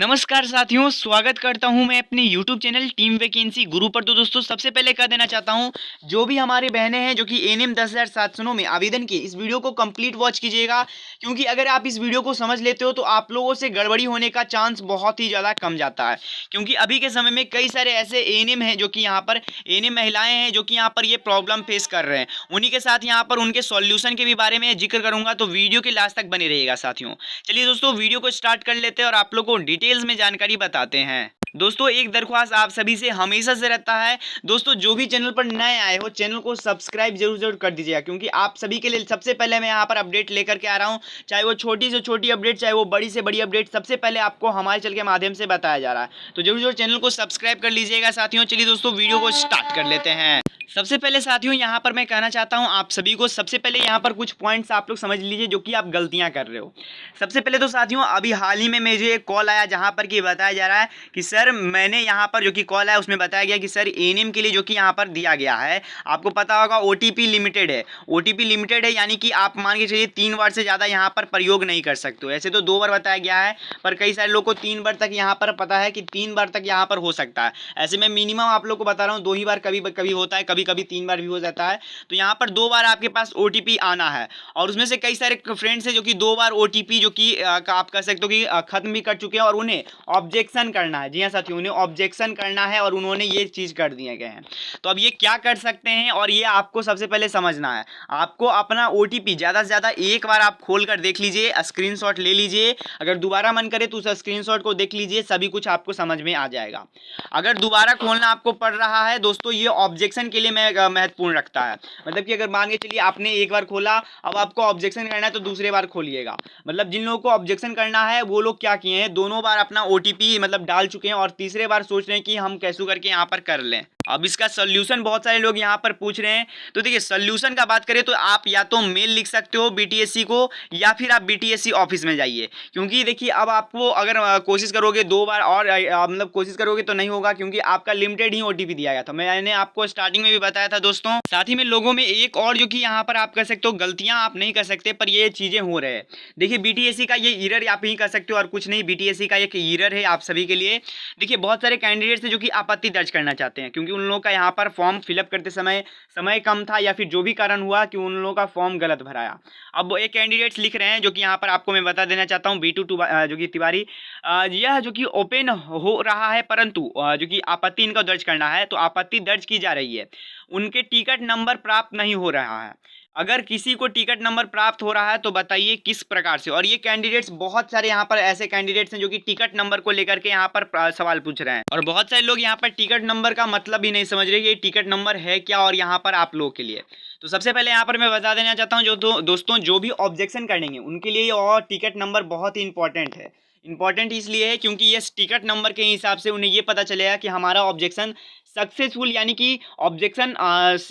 नमस्कार साथियों, स्वागत करता हूं मैं अपने YouTube चैनल टीम वैकेंसी गुरु पर। तो दोस्तों सबसे पहले कह देना चाहता हूं, जो भी हमारे बहनें हैं जो कि एनएम 10,709 में आवेदन की, इस वीडियो को कंप्लीट वॉच कीजिएगा, क्योंकि अगर आप इस वीडियो को समझ लेते हो तो आप लोगों से गड़बड़ी होने का चांस बहुत ही ज़्यादा कम जाता है। क्योंकि अभी के समय में कई सारे ऐसे एनएम हैं जो कि यहाँ पर एनएम महिलाएँ हैं जो कि यहाँ पर ये प्रॉब्लम फेस कर रहे हैं। उन्हीं के साथ यहाँ पर उनके सॉल्यूशन के भी बारे में जिक्र करूँगा, तो वीडियो के लास्ट तक बने रहिएगा साथियों। चलिए दोस्तों, वीडियो को स्टार्ट कर लेते हैं और आप लोग को डिटेल्स में जानकारी बताते हैं। दोस्तों एक दरख्वास्त आप सभी से हमेशा से रहता है, दोस्तों जो भी चैनल पर नए आए हो चैनल को सब्सक्राइब जरूर कर दीजिएगा, क्योंकि आप सभी के लिए सबसे पहले मैं यहाँ पर अपडेट लेकर के आ रहा हूँ। चाहे वो छोटी से छोटी अपडेट, चाहे वो बड़ी से बड़ी अपडेट, सबसे पहले आपको हमारे चैनल के माध्यम से बताया जा रहा है। तो जरूर चैनल को सब्सक्राइब कर लीजिएगा साथियों। चलिए दोस्तों, वीडियो को स्टार्ट कर लेते हैं। सबसे पहले साथियों यहाँ पर मैं कहना चाहता हूँ आप सभी को, सबसे पहले यहाँ पर कुछ पॉइंट्स आप लोग समझ लीजिए जो कि आप गलतियाँ कर रहे हो। सबसे पहले तो साथियों, अभी हाल ही में मुझे एक कॉल आया जहाँ पर कि बताया जा रहा है कि सर, मैंने यहाँ पर जो कि कॉल आया उसमें बताया गया कि सर एनएम के लिए जो कि यहाँ पर दिया गया है, आपको पता होगा ओटीपी लिमिटेड है। ओटीपी लिमिटेड है यानी कि आप मान के चलिए 3 बार से ज़्यादा यहाँ पर प्रयोग नहीं कर सकते हो। ऐसे तो 2 बार बताया गया है, पर कई सारे लोग को 3 बार तक यहाँ पर पता है कि 3 बार तक यहाँ पर हो सकता है। ऐसे में मिनिमम आप लोग को बता रहा हूँ 2 ही बार कभी कभी होता है, कभी कभी 3 बार भी हो जाता है। तो यहाँ पर 2 बार आपके पास ओटीपी आना है, और उसमें से कई सारे फ्रेंड्स हैं जो कि 2 बार ओटीपी जो कि आप कह सकते हो कि खत्म भी कर चुके हैं, और उन्हें ऑब्जेक्शन करना है। जी हाँ साथियों, उन्हें ऑब्जेक्शन करना है और उन्होंने ये चीज़ कर दिए गए हैं। तो अब ये क्या कर सकते हैं, और ये आपको सबसे पहले समझना है। आपको अपना ओटीपी ज़्यादा से ज़्यादा एक बार आप खोल कर देख लीजिए, स्क्रीनशॉट ले लीजिए। अगर दोबारा मन करे तो उस स्क्रीनशॉट को देख लीजिए, सभी कुछ आपको समझ में आ जाएगा। अगर दोबारा खोलना आपको पड़ रहा है दोस्तों, ये ऑब्जेक्शन के लिए महत्वपूर्ण रखता है। मतलब कि अगर मान के चलिए आपने एक बार खोला, अब आपको ऑब्जेक्शन करना है तो दूसरे बार खोलिएगा। मतलब जिन लोगों को ऑब्जेक्शन करना है वो लोग क्या किए हैं, दोनों बार अपना ओटीपी मतलब डाल चुके हैं, और तीसरे बार सोच रहे हैं कि हम कैसे करके यहाँ पर कर लें। अब इसका सोल्यूशन बहुत सारे लोग यहाँ पर पूछ रहे हैं। तो देखिए, सोल्यूशन का बात करें तो आप या तो मेल लिख सकते हो बीटीएससी को, या फिर आप बीटीएससी ऑफिस में जाइए। क्योंकि देखिए, अब आपको अगर कोशिश करोगे 2 बार और मतलब कोशिश करोगे तो नहीं होगा, क्योंकि आपका लिमिटेड ही ओटीपी दिया गया था। मैंने आपको स्टार्टिंग में भी बताया था दोस्तों। साथ ही में लोगों में एक और जो कि यहाँ पर आप कर सकते हो, गलतियाँ आप नहीं कर सकते पर ये चीज़ें हो रहे हैं। देखिए, बीटीएससी का ये एरर आप ही कर सकते हो और कुछ नहीं। बीटीएससी का एक एरर है आप सभी के लिए। देखिए, बहुत सारे कैंडिडेट्स हैं जो कि आपत्ति दर्ज करना चाहते हैं, क्योंकि उन लोगों का यहाँ पर फॉर्म फिलअप करते समय कम था, या फिर जो भी कारण हुआ कि उन लोगों का फॉर्म गलत भराया। अब एक कैंडिडेट्स लिख रहे हैं जो कि यहाँ पर आपको मैं बता देना चाहता हूँ, बीटू जो कि तिवारी, यह जो कि ओपन हो रहा है, परंतु जो कि आपत्ति इनका दर्ज करना है तो आपत्ति दर्ज की जा रही है। उनके टिकट नंबर प्राप्त नहीं हो रहा है। अगर किसी को टिकट नंबर प्राप्त हो रहा है तो बताइए किस प्रकार से। और ये कैंडिडेट्स, बहुत सारे यहाँ पर ऐसे कैंडिडेट्स हैं जो कि टिकट नंबर को लेकर के यहाँ पर सवाल पूछ रहे हैं, और बहुत सारे लोग यहाँ पर टिकट नंबर का मतलब ही नहीं समझ रहे ये टिकट नंबर है क्या, और यहाँ पर आप लोगों के लिए। तो सबसे पहले यहाँ पर मैं बता देना चाहता हूँ, दोस्तों जो भी ऑब्जेक्शन करेंगे उनके लिए और टिकट नंबर बहुत ही इंपॉर्टेंट है। इंपॉर्टेंट इसलिए है क्योंकि ये टिकट नंबर के हिसाब से उन्हें ये पता चलेगा कि हमारा ऑब्जेक्शन सक्सेसफुल, यानी कि ऑब्जेक्शन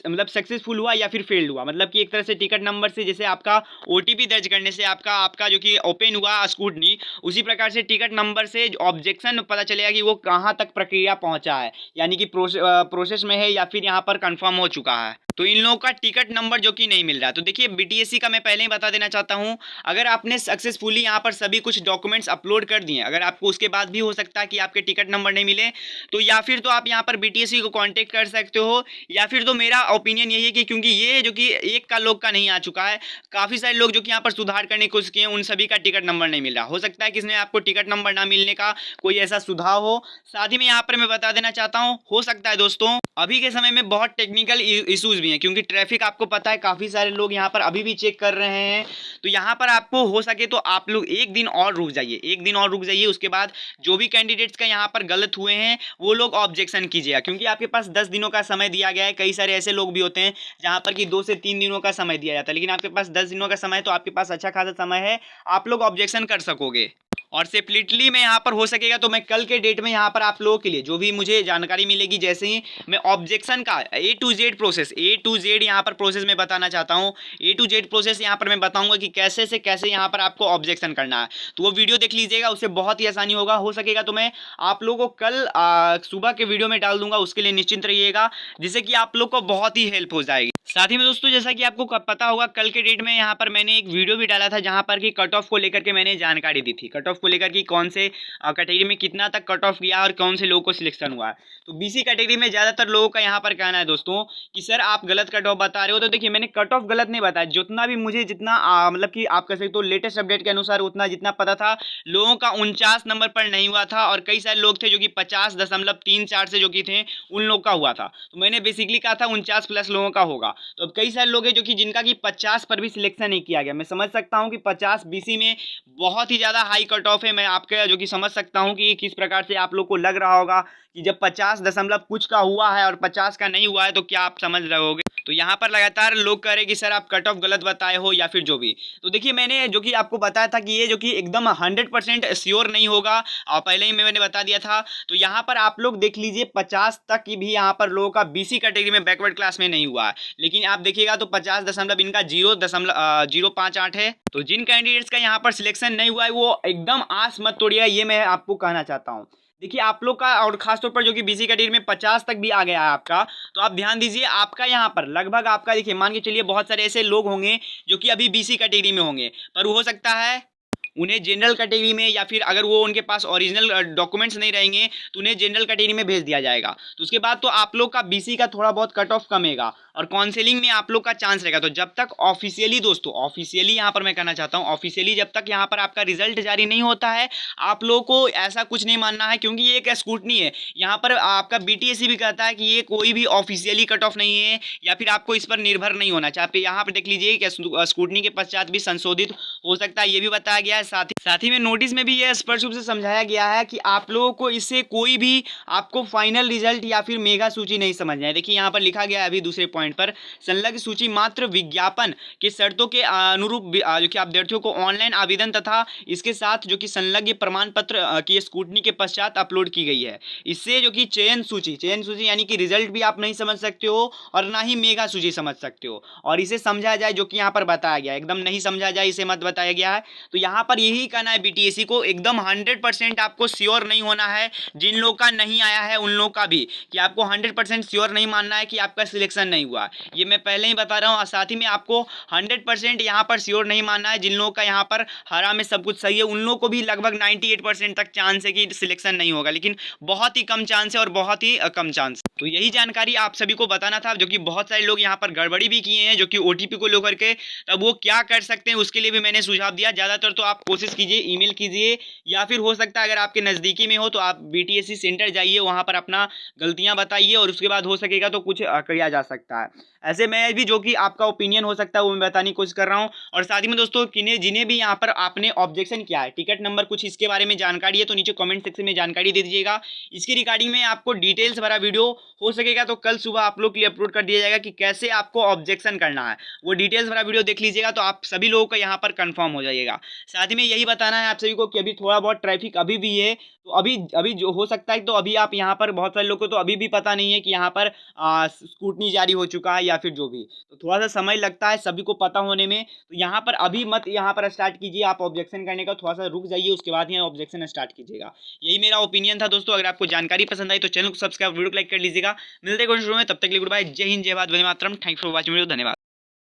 मतलब सक्सेसफुल हुआ या फिर फेल्ड हुआ। मतलब कि एक तरह से टिकट नंबर से, जैसे आपका ओटीपी दर्ज करने से आपका जो कि ओपन हुआ स्क्रूटनी, उसी प्रकार से टिकट नंबर से ऑब्जेक्शन पता चलेगा कि वो कहाँ तक प्रक्रिया पहुँचा है, यानी कि प्रोसेस में है या फिर यहाँ पर कन्फर्म हो चुका है। तो इन लोगों का टिकट नंबर जो कि नहीं मिल रहा है। तो देखिए, बीटीएससी का मैं पहले ही बता देना चाहता हूँ, अगर आपने सक्सेसफुली यहाँ पर सभी कुछ डॉक्यूमेंट्स अपलोड कर दिए, अगर आपको उसके बाद भी हो सकता है कि आपके टिकट नंबर नहीं मिले, तो या फिर तो आप यहाँ पर बीटीएससी को कांटेक्ट कर सकते हो, या फिर तो मेरा ओपिनियन यही है कि क्योंकि ये जो कि एक का लोग का नहीं आ चुका है, काफ़ी सारे लोग जो कि यहाँ पर सुधार करने की कोशिश किए, उन सभी का टिकट नंबर नहीं मिल रहा। हो सकता है किसने आपको टिकट नंबर ना मिलने का कोई ऐसा सुझाव हो। साथ ही में यहाँ पर मैं बता देना चाहता हूँ, हो सकता है दोस्तों अभी के समय में बहुत टेक्निकल इश्यूज भी हैं, क्योंकि ट्रैफिक आपको पता है, काफ़ी सारे लोग यहाँ पर अभी भी चेक कर रहे हैं। तो यहाँ पर आपको हो सके तो आप लोग एक दिन और रुक जाइए, एक दिन और रुक जाइए। उसके बाद जो भी कैंडिडेट्स का यहाँ पर गलत हुए हैं वो लोग ऑब्जेक्शन कीजिएगा, क्योंकि आपके पास 10 दिनों का समय दिया गया है। कई सारे ऐसे लोग भी होते हैं जहाँ पर कि 2 से 3 दिनों का समय दिया जाता है, लेकिन आपके पास 10 दिनों का समय, तो आपके पास अच्छा खासा समय है, आप लोग ऑब्जेक्शन कर सकोगे। और सेपरेटली मैं यहाँ पर हो सकेगा तो मैं कल के डेट में यहाँ पर आप लोगों के लिए जो भी मुझे जानकारी मिलेगी, जैसे ही मैं ऑब्जेक्शन का A to Z process, A to Z यहाँ पर प्रोसेस में बताना चाहता हूँ। A to Z प्रोसेस यहाँ पर मैं बताऊँगा कि कैसे से कैसे यहाँ पर आपको ऑब्जेक्शन करना है। तो वो वीडियो देख लीजिएगा, उससे बहुत ही आसानी होगा। हो सकेगा तो मैं आप लोगों को कल सुबह के वीडियो में डाल दूंगा, उसके लिए निश्चिंत रहिएगा, जिससे कि आप लोग को बहुत ही हेल्प हो जाएगी। साथ ही में दोस्तों जैसा कि आपको पता होगा कल के डेट में यहाँ पर मैंने एक वीडियो भी डाला था जहाँ पर कि कट ऑफ को लेकर के मैंने जानकारी दी थी। कट ऑफ को लेकर कि कौन से कैटेगरी में कितना तक कट ऑफ गया और कौन से लोगों को सिलेक्शन हुआ। तो बीसी कैटेगरी में ज़्यादातर लोगों का यहाँ पर कहना है दोस्तों कि सर आप गलत कट ऑफ बता रहे हो। तो देखिए मैंने कट ऑफ गलत नहीं बताया, जितना भी मुझे जितना मतलब कि आप कह सकते हो लेटेस्ट अपडेट के अनुसार उतना जितना पता था, लोगों का 49 नंबर पर नहीं हुआ था और कई सारे लोग थे जो कि 50.34 से जो कि थे उन लोग का हुआ था। तो मैंने बेसिकली कहा था 49 प्लस लोगों का होगा। तो अब कई सारे लोग हैं जो कि जिनका कि 50 पर भी सिलेक्शन नहीं किया गया। मैं समझ सकता हूं कि 50 बीसी में बहुत ही ज़्यादा हाई कट ऑफ है। मैं आपके जो कि समझ सकता हूं कि किस प्रकार से आप लोग को लग रहा होगा कि जब 50 दशमलव कुछ का हुआ है और 50 का नहीं हुआ है तो क्या आप समझ रहे होगे। तो यहाँ पर लगातार लोग कह रहे कि सर आप कट ऑफ गलत बताए हो या फिर जो भी। तो देखिए मैंने जो कि आपको बताया था कि ये जो कि एकदम 100% श्योर नहीं होगा और पहले ही मैंने बता दिया था। तो यहाँ पर आप लोग देख लीजिए 50 तक की भी यहाँ पर लोगों का बीसी कैटेगरी में बैकवर्ड क्लास में नहीं हुआ है, लेकिन आप देखिएगा तो 50 दशमलव इनका 0.058 है। तो जिन कैंडिडेट्स का यहाँ पर सिलेक्शन नहीं हुआ है वो एकदम आस मत तोड़िएगा, ये मैं आपको कहना चाहता हूँ। देखिए आप लोग का और खासतौर पर जो कि बीसी कैटेगरी में 50 तक भी आ गया है आपका, तो आप ध्यान दीजिए आपका यहाँ पर लगभग आपका देखिए मान के चलिए बहुत सारे ऐसे लोग होंगे जो कि अभी बीसी कैटेगरी में होंगे, पर हो सकता है उन्हें जनरल कैटेगरी में या फिर अगर वो उनके पास ओरिजिनल डॉक्यूमेंट्स नहीं रहेंगे तो उन्हें जनरल कैटेगरी में भेज दिया जाएगा। तो उसके बाद तो आप लोग का बीसी का थोड़ा बहुत कट ऑफ कमेगा और काउंसलिंग में आप लोग का चांस रहेगा। तो जब तक ऑफिशियली दोस्तों ऑफिशियली यहाँ पर मैं कहना चाहता हूँ ऑफिशियली जब तक यहाँ पर आपका रिजल्ट जारी नहीं होता है आप लोगों को ऐसा कुछ नहीं मानना है, क्योंकि ये एक स्कूटनी है। यहाँ पर आपका बीटीएससी भी कहता है कि ये कोई भी ऑफिशियली कट ऑफ नहीं है या फिर आपको इस पर निर्भर नहीं होना चाहिए। आप यहाँ पर देख लीजिए कि स्कूटनी के पश्चात भी संशोधित हो सकता है, ये भी बताया गया है। साथ ही में नोटिस में भी यह स्पष्ट रूप से समझाया गया है कि आप लोगों को इससे कोई भी आपको फाइनल रिजल्ट या फिर मेगा सूची नहीं समझना है। देखिए यहाँ पर लिखा गया है अभी दूसरे पॉइंट पर, संलग्न सूची मात्र विज्ञापन के शर्तों के अनुरूप जो कि अभ्यर्थियों को ऑनलाइन आवेदन तथा इसके साथ जो कि संलग्न प्रमाण पत्र की स्कूटनी के पश्चात अपलोड की गई है। इससे जो कि चयन सूची यानी कि रिजल्ट भी आप नहीं समझ सकते हो और ना ही मेगा सूची समझ सकते हो, और इसे समझा जाए जो कि यहाँ पर बताया गया है, एकदम नहीं समझा जाए इसे मत बताया गया है। तो यहाँ पर यही कहना है बीटीएससी को, एकदम 100% आपको श्योर नहीं होना है। जिन लोग का नहीं आया है उन लोग का भी कि आपको 100% श्योर नहीं मानना है कि आपका सिलेक्शन नहीं हुआ, ये मैं पहले ही बता रहा हूँ। और साथ ही में आपको 100% यहाँ पर श्योर नहीं मानना है जिन लोगों का यहाँ पर हरा में सब कुछ सही है, उन लोगों को भी लगभग 98% तक चांस है कि सिलेक्शन नहीं होगा, लेकिन बहुत ही कम चांस है और बहुत ही कम चांस। तो यही जानकारी आप सभी को बताना था, जो कि बहुत सारे लोग यहाँ पर गड़बड़ी भी किए हैं जो कि ओटीपी को लेकर के। तब वो क्या कर सकते हैं उसके लिए भी मैंने सुझाव दिया। ज़्यादातर तो आप कोशिश कीजिए ईमेल कीजिए या फिर हो सकता है अगर आपके नज़दीकी में हो तो आप बीटीएससी सेंटर जाइए, वहाँ पर अपना गलतियाँ बताइए और उसके बाद हो सकेगा तो कुछ किया जा सकता है। ऐसे मैं भी जो कि आपका ओपिनियन हो सकता है वो मैं बताने की कोशिश कर रहा हूँ। और साथ ही में दोस्तों जिन्हें भी यहाँ पर आपने ऑब्जेक्शन किया है, टिकट नंबर कुछ इसके बारे में जानकारी है तो नीचे कमेंट सेक्शन में जानकारी दे दीजिएगा। इसकी रिगार्डिंग में आपको डिटेल्स भरा वीडियो हो सकेगा तो कल सुबह आप लोग के लिए अपलोड कर दिया जाएगा कि कैसे आपको ऑब्जेक्शन करना है। वो डिटेल्स भरा वीडियो देख लीजिएगा तो आप सभी लोगों का यहाँ पर कंफर्म हो जाइएगा। साथ ही में यही बताना है आप सभी को कि अभी थोड़ा बहुत ट्रैफिक अभी भी है, तो अभी जो हो सकता है तो अभी आप यहाँ पर बहुत सारे लोग को तो अभी भी पता नहीं है कि यहाँ पर स्कूटनी जारी हो चुका है या फिर जो भी, तो थोड़ा सा समय लगता है सभी को पता होने में। तो यहाँ पर अभी मत यहाँ पर स्टार्ट कीजिए आप ऑब्जेक्शन करने का, थोड़ा सा रुक जाइए उसके बाद ही ऑब्जेक्शन स्टार्ट कीजिएगा। यही मेरा ओपिनियन था दोस्तों। अगर आपको जानकारी पसंद आई तो चैनल को सब्सक्राइब वीडियो को लाइक कर लीजिएगा। मिलते हैं नेक्स्ट वीडियो में, तब तक के लिए गुड बाय, जय हिंद, जय Bharat, Vande Mataram. Thanks for watching video, धन्यवाद।